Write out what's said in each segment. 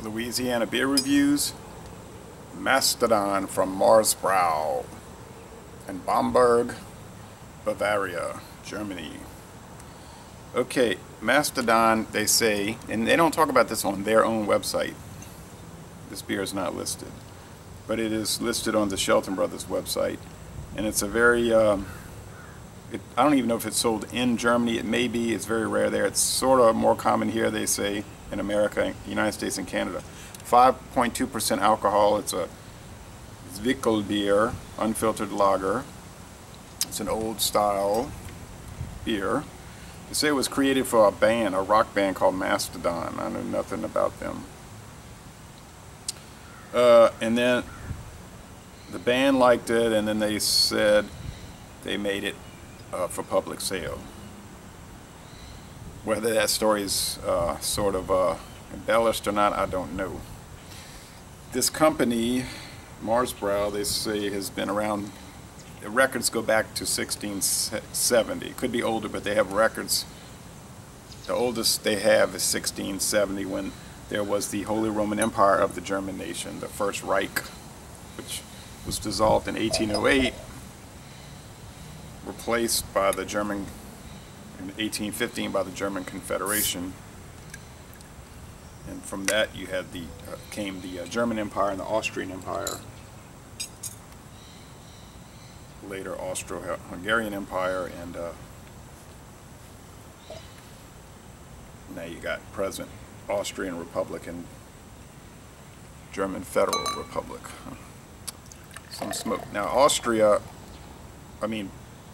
Louisiana beer reviews. Mastodon from Mahr's Bräu in Bamberg, Bavaria, Germany. Okay, Mastodon, they say, and they don't talk about this on their own website. This beer is not listed, but it is listed on the Shelton Brothers website, and it's a very, I don't even know if it's sold in Germany. It may be. It's very rare there. It's sort of more common here, they say, in America, United States, and Canada. 5.2% alcohol. It's a Zwickel beer, unfiltered lager. It's an old style beer. They say it was created for a band, a rock band called Mastodon. I know nothing about them. And then the band liked it, and then they said they made it for public sale. Whether that story is sort of embellished or not, I don't know. This company, Mahr's Bräu, they say has been around. The records go back to 1670. It could be older, but they have records. The oldest they have is 1670, when there was the Holy Roman Empire of the German nation, the First Reich, which was dissolved in 1808, replaced by the German, in 1815, by the German Confederation. And from that you had came the German Empire and the Austrian Empire. Later Austro-Hungarian Empire, and now you got present Austrian Republic and German Federal Republic. Some smoke. Now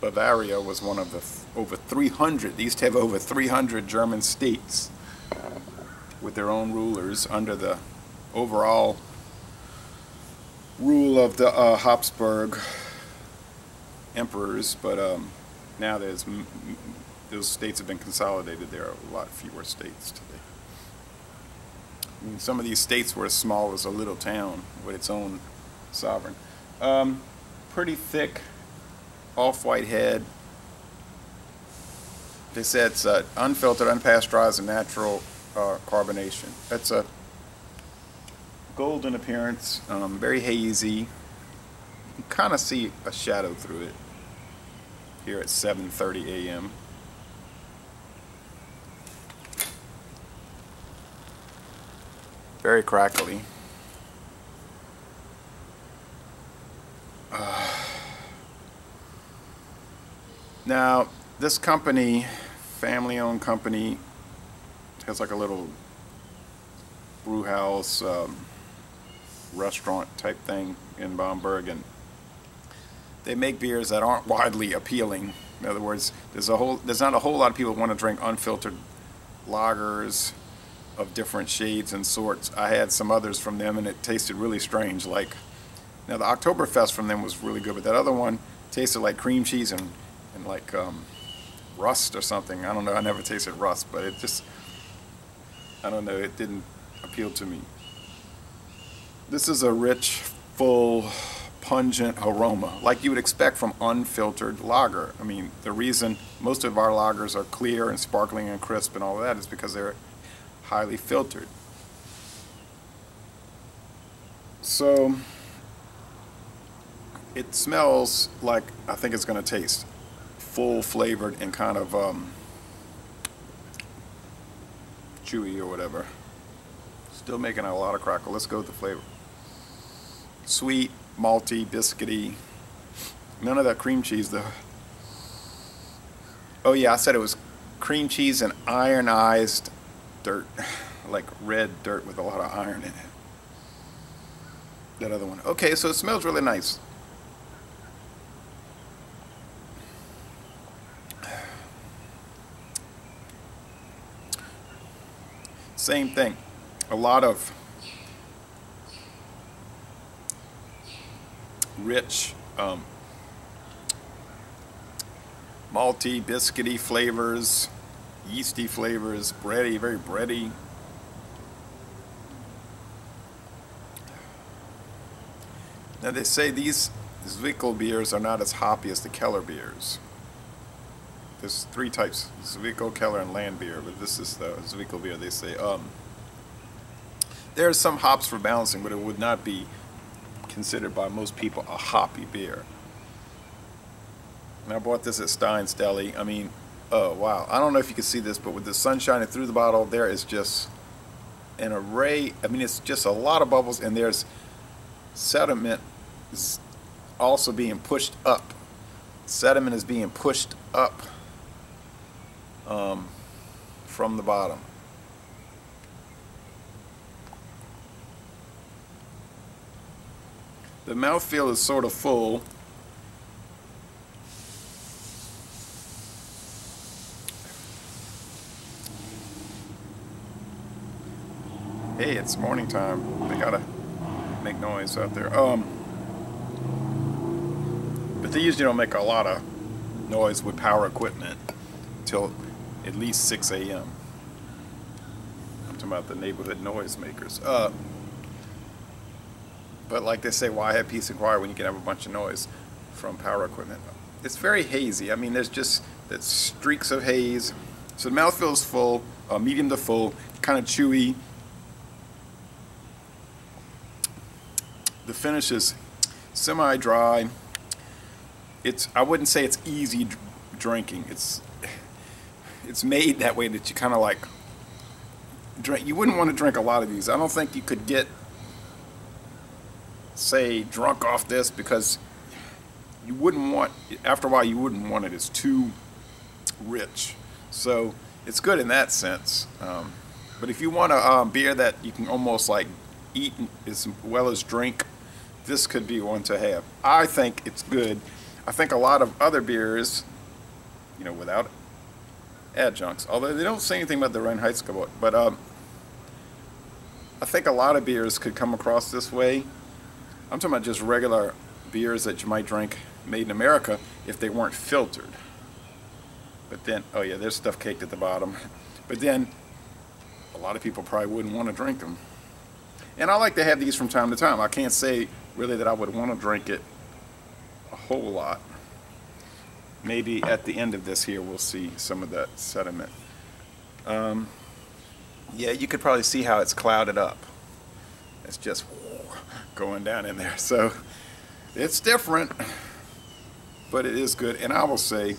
Bavaria was one of the over 300, they used to have over 300 German states with their own rulers under the overall rule of the Habsburg emperors, but now those states have been consolidated. There are a lot fewer states today. I mean, some of these states were as small as a little town with its own sovereign. Pretty thick, off-white head. They said it's unfiltered, unpasteurized, and natural carbonation. It's a golden appearance, very hazy. You can kind of see a shadow through it here at 7:30 a.m. Very crackly. Now, this company, family-owned company, has like a little brew house, restaurant type thing in Bamberg, and they make beers that aren't widely appealing. In other words, there's not a whole lot of people who want to drink unfiltered lagers of different shades and sorts. I had some others from them, and it tasted really strange. Like, now the Oktoberfest from them was really good, but that other one tasted like cream cheese and like rust or something. I don't know. I never tasted rust, but it just, I don't know. It didn't appeal to me. This is a rich, full, pungent aroma, like you would expect from unfiltered lager. I mean, the reason most of our lagers are clear and sparkling and crisp and all of that is because they're highly filtered. So it smells like I think it's going to taste. Full flavored and kind of chewy or whatever. Still making a lot of crackle. Let's go with the flavor. Sweet, malty, biscuity. None of that cream cheese though. Oh yeah, I said it was cream cheese and ironized dirt. Like red dirt with a lot of iron in it. That other one. Okay, so it smells really nice. Same thing. A lot of rich, malty, biscuity flavors, yeasty flavors, bready, very bready. Now they say these Zwickel beers are not as hoppy as the Keller beers. There's three types: Zwickel, Keller, and Land beer. But this is the Zwickel beer. They say There are some hops for balancing, but it would not be considered by most people a hoppy beer. And I bought this at Stein's Deli. I mean, oh wow, I don't know if you can see this, but with the sun shining through the bottle, there is just an array. I mean, it's just a lot of bubbles, and there's sediment is also being pushed up. Sediment is being pushed up from the bottom. The mouthfeel is sort of full. Hey, it's morning time. They gotta make noise out there. But they usually don't make a lot of noise with power equipment till at least 6 a.m. I'm talking about the neighborhood noise makers. But like they say, why have peace and quiet when you can have a bunch of noise from power equipment? It's very hazy. I mean, there's just that streaks of haze. So the mouthfeel is full, medium to full, kind of chewy. The finish is semi-dry. I wouldn't say it's easy drinking. It's made that way that you kind of like drink. You wouldn't want to drink a lot of these. I don't think you could get, say, drunk off this, because you wouldn't want, after a while you wouldn't want it. It's too rich. So it's good in that sense. But if you want a beer that you can almost like eat as well as drink, this could be one to have. I think it's good. I think a lot of other beers, you know, without adjuncts, although they don't say anything about the Reinheitsgebot, but I think a lot of beers could come across this way. I'm talking about just regular beers that you might drink made in America if they weren't filtered. But then, oh yeah, there's stuff caked at the bottom. But then, a lot of people probably wouldn't want to drink them. And I like to have these from time to time. I can't say really that I would want to drink it a whole lot. Maybe at the end of this here we'll see some of that sediment. Yeah, you could probably see how it's clouded up. It's just going down in there. So it's different, but it is good. And I will say,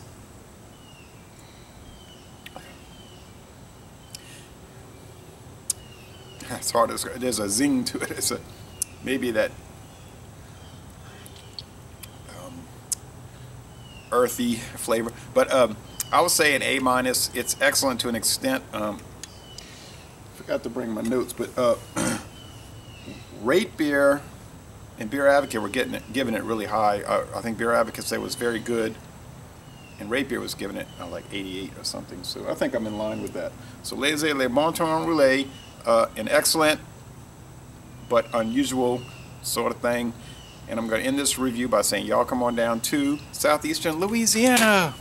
it's hard to describe. There's a zing to it. It's maybe that earthy flavor. But I would say an A-. It's excellent to an extent. Forgot to bring my notes, but Rate Beer and Beer Advocate were giving it really high. I think Beer Advocate said it was very good, and Rate Beer was giving it like 88 or something. So I think I'm in line with that. So Le Bon Temps Roulé, an excellent but unusual sort of thing. And I'm going to end this review by saying y'all come on down to southeastern Louisiana.